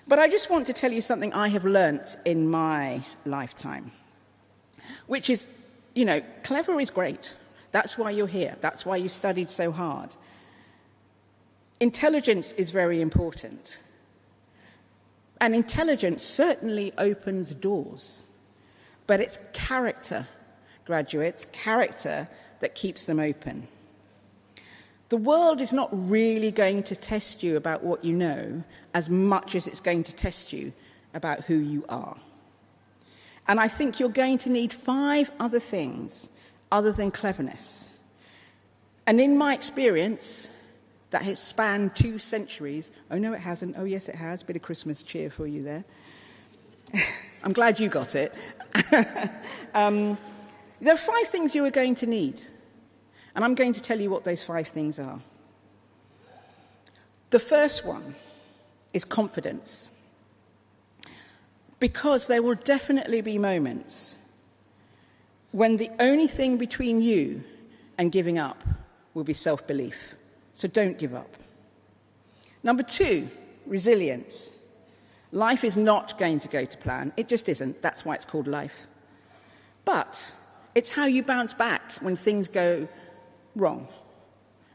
But I just want to tell you something I have learnt in my lifetime, which is, you know, clever is great. That's why you're here. That's why you studied so hard. Intelligence is very important. And intelligence certainly opens doors. But it's character, graduates, character that keeps them open. The world is not really going to test you about what you know as much as it's going to test you about who you are. And I think you're going to need 5 other things other than cleverness. And in my experience, that has spanned 2 centuries. Oh, no, it hasn't. Oh, yes, it has. Bit of Christmas cheer for you there. I'm glad you got it. There are 5 things you are going to need. And I'm going to tell you what those 5 things are. The first one is confidence. Because there will definitely be moments when the only thing between you and giving up will be self-belief. So don't give up. Number 2, resilience. Life is not going to go to plan. It just isn't. That's why it's called life. But it's how you bounce back when things go wrong.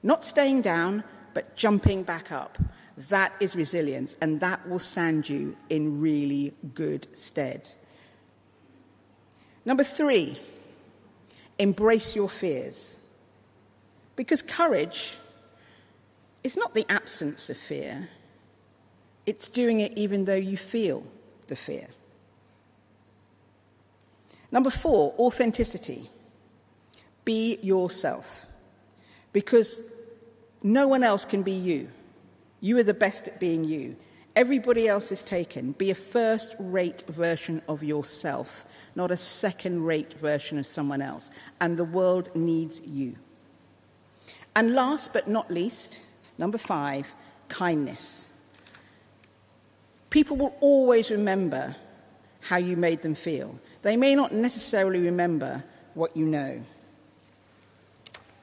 Not staying down, but jumping back up. That is resilience, and that will stand you in really good stead. Number 3, embrace your fears. Because courage is not the absence of fear. It's doing it even though you feel the fear. Number 4, authenticity. Be yourself. Because no one else can be you. You are the best at being you. Everybody else is taken. Be a first-rate version of yourself, not a second-rate version of someone else. And the world needs you. And last but not least, number 5, kindness. People will always remember how you made them feel. They may not necessarily remember what you know.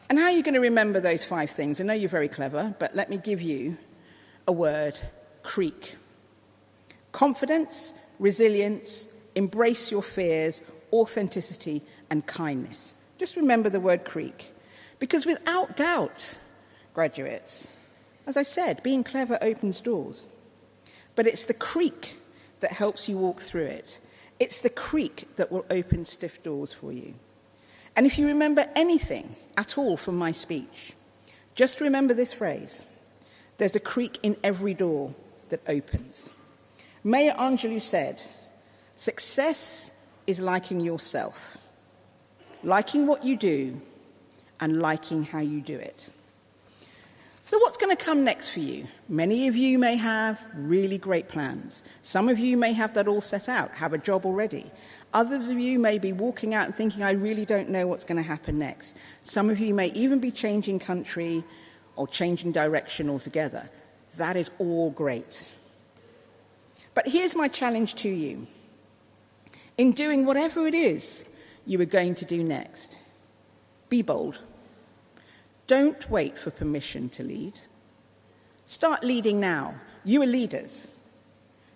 And how are you going to remember those 5 things? I know you're very clever, but let me give you a word: creak. Confidence, resilience, embrace your fears, authenticity, and kindness. Just remember the word creak. Because without doubt, graduates, as I said, being clever opens doors. But it's the creak that helps you walk through it. It's the creak that will open stiff doors for you. And if you remember anything at all from my speech, just remember this phrase: there's a creak in every door that opens. Maya Angelou said, success is liking yourself, liking what you do, and liking how you do it. So what's going to come next for you? Many of you may have really great plans. Some of you may have that all set out, have a job already. Others of you may be walking out and thinking, I really don't know what's going to happen next. Some of you may even be changing country or changing direction altogether. That is all great. But here's my challenge to you. In doing whatever it is you are going to do next, be bold. Don't wait for permission to lead. Start leading now. You are leaders.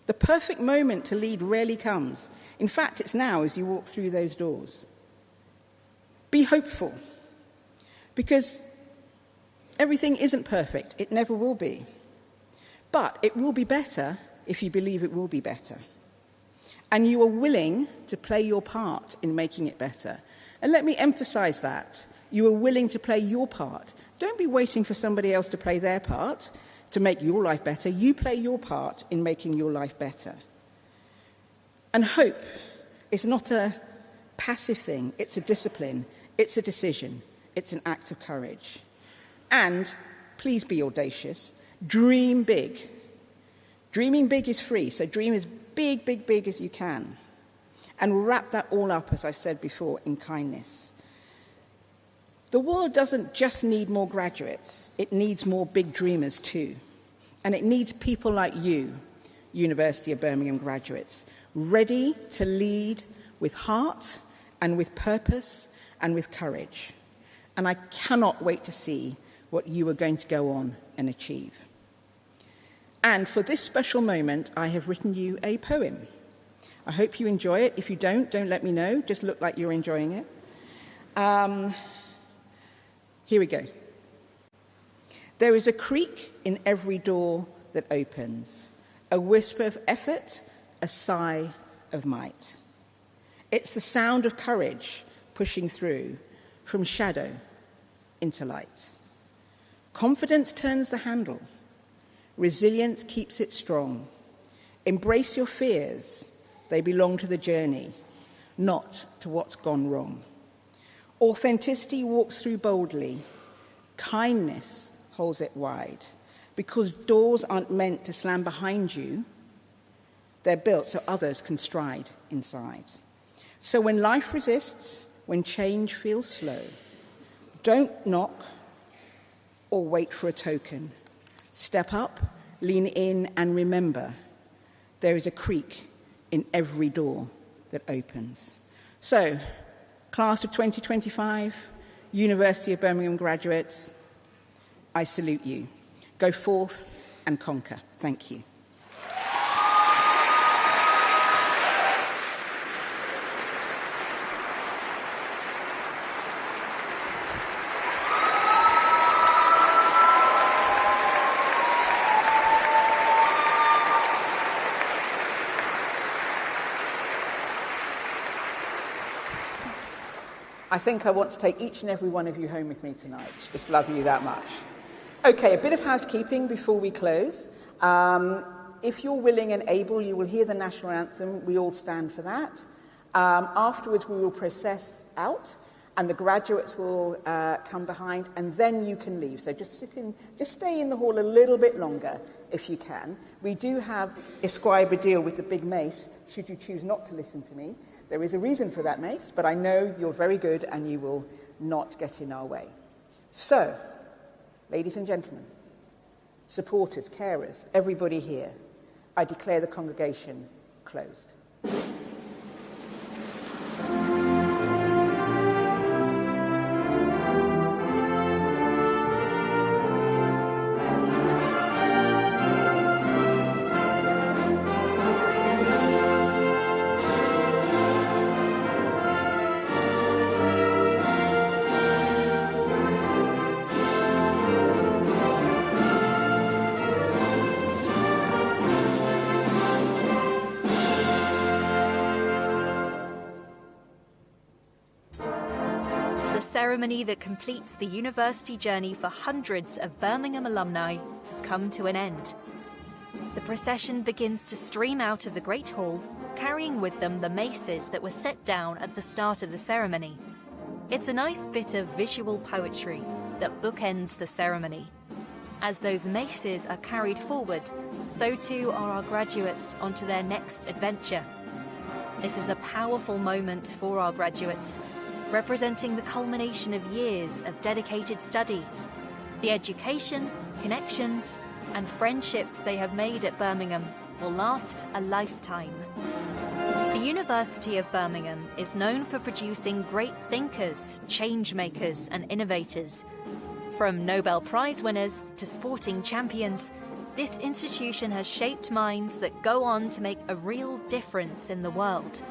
The perfect moment to lead rarely comes. In fact, it's now as you walk through those doors. Be hopeful, because everything isn't perfect. It never will be. But it will be better if you believe it will be better. And you are willing to play your part in making it better. And let me emphasize that. You are willing to play your part. Don't be waiting for somebody else to play their part to make your life better. You play your part in making your life better. And hope is not a passive thing. It's a discipline. It's a decision. It's an act of courage. And please be audacious. Dream big. Dreaming big is free, so dream as big, big, big as you can. And wrap that all up, as I've said before, in kindness. The world doesn't just need more graduates, it needs more big dreamers too. And it needs people like you, University of Birmingham graduates, ready to lead with heart and with purpose and with courage. And I cannot wait to see what you are going to go on and achieve. And for this special moment, I have written you a poem. I hope you enjoy it. If you don't let me know. Just look like you're enjoying it. Here we go. There is a creak in every door that opens, a whisper of effort, a sigh of might. It's the sound of courage pushing through from shadow into light. Confidence turns the handle. Resilience keeps it strong. Embrace your fears. They belong to the journey, not to what's gone wrong. Authenticity walks through boldly. Kindness holds it wide. Because doors aren't meant to slam behind you. They're built so others can stride inside. So when life resists, when change feels slow, don't knock or wait for a token. Step up, lean in, and remember, there is a creak in every door that opens. So, class of 2025, University of Birmingham graduates, I salute you. Go forth and conquer. Thank you. I think I want to take each and every one of you home with me tonight. Just love you that much. Okay, a bit of housekeeping before we close. If you're willing and able, you will hear the national anthem. We all stand for that. Afterwards, we will process out, and the graduates will come behind, and then you can leave. So just stay in the hall a little bit longer if you can. We do have Esquire Badil with the big mace, should you choose not to listen to me. There is a reason for that mace, but I know you're very good and you will not get in our way. So, ladies and gentlemen, supporters, carers, everybody here, I declare the congregation closed. Ceremony that completes the university journey for hundreds of Birmingham alumni has come to an end. The procession begins to stream out of the Great Hall, carrying with them the maces that were set down at the start of the ceremony. It's a nice bit of visual poetry that bookends the ceremony. As those maces are carried forward, so too are our graduates onto their next adventure. This is a powerful moment for our graduates, representing the culmination of years of dedicated study, the education, connections, and friendships they have made at Birmingham will last a lifetime. The University of Birmingham is known for producing great thinkers, change makers, and innovators. From Nobel Prize winners to sporting champions, this institution has shaped minds that go on to make a real difference in the world.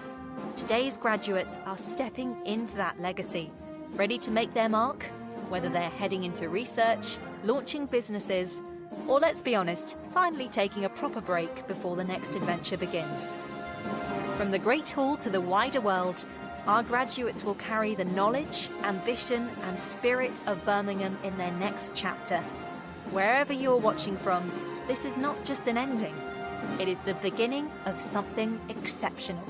Today's graduates are stepping into that legacy, ready to make their mark, whether they're heading into research, launching businesses, or, let's be honest, finally taking a proper break before the next adventure begins. From the Great Hall to the wider world, our graduates will carry the knowledge, ambition, and spirit of Birmingham in their next chapter. Wherever you're watching from, this is not just an ending, it is the beginning of something exceptional.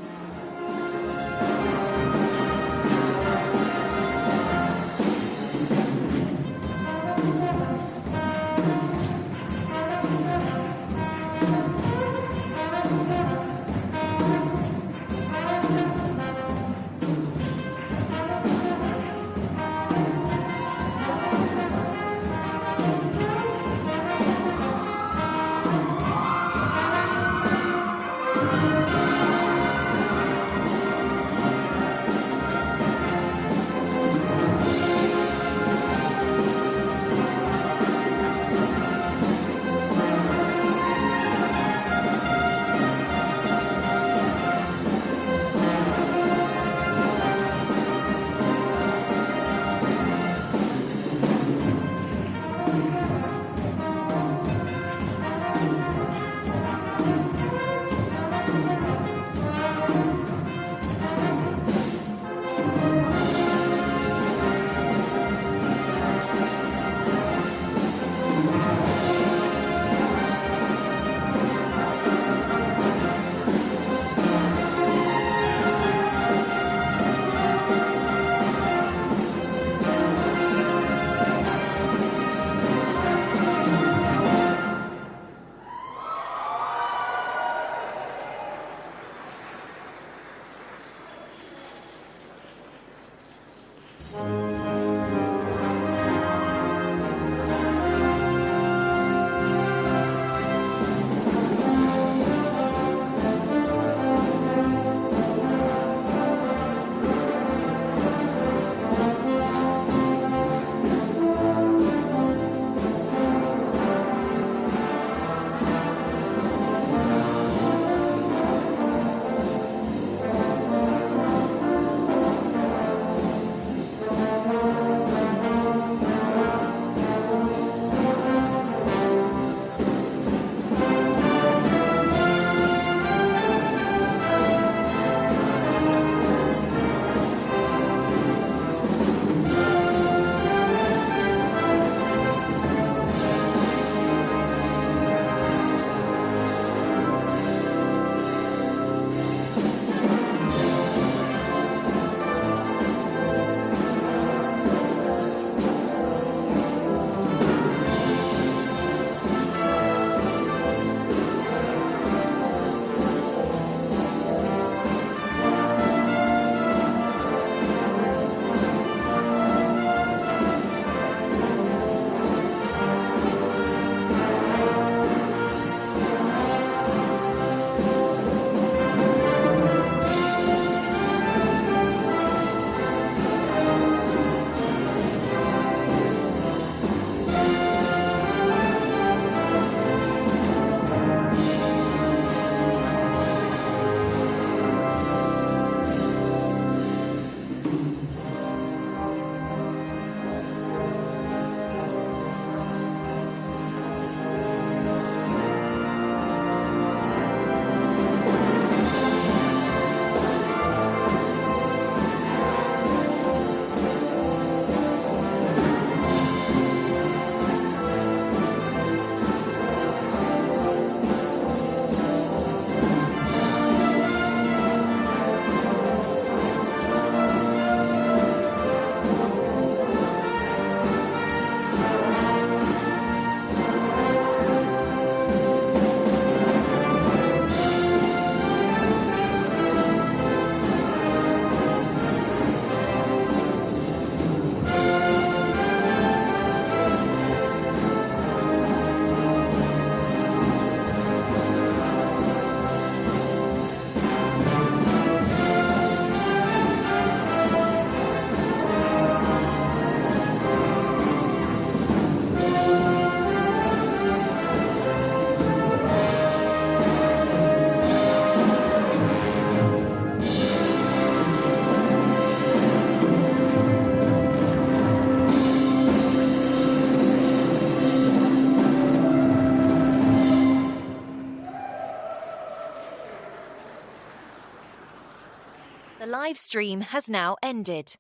live stream has now ended.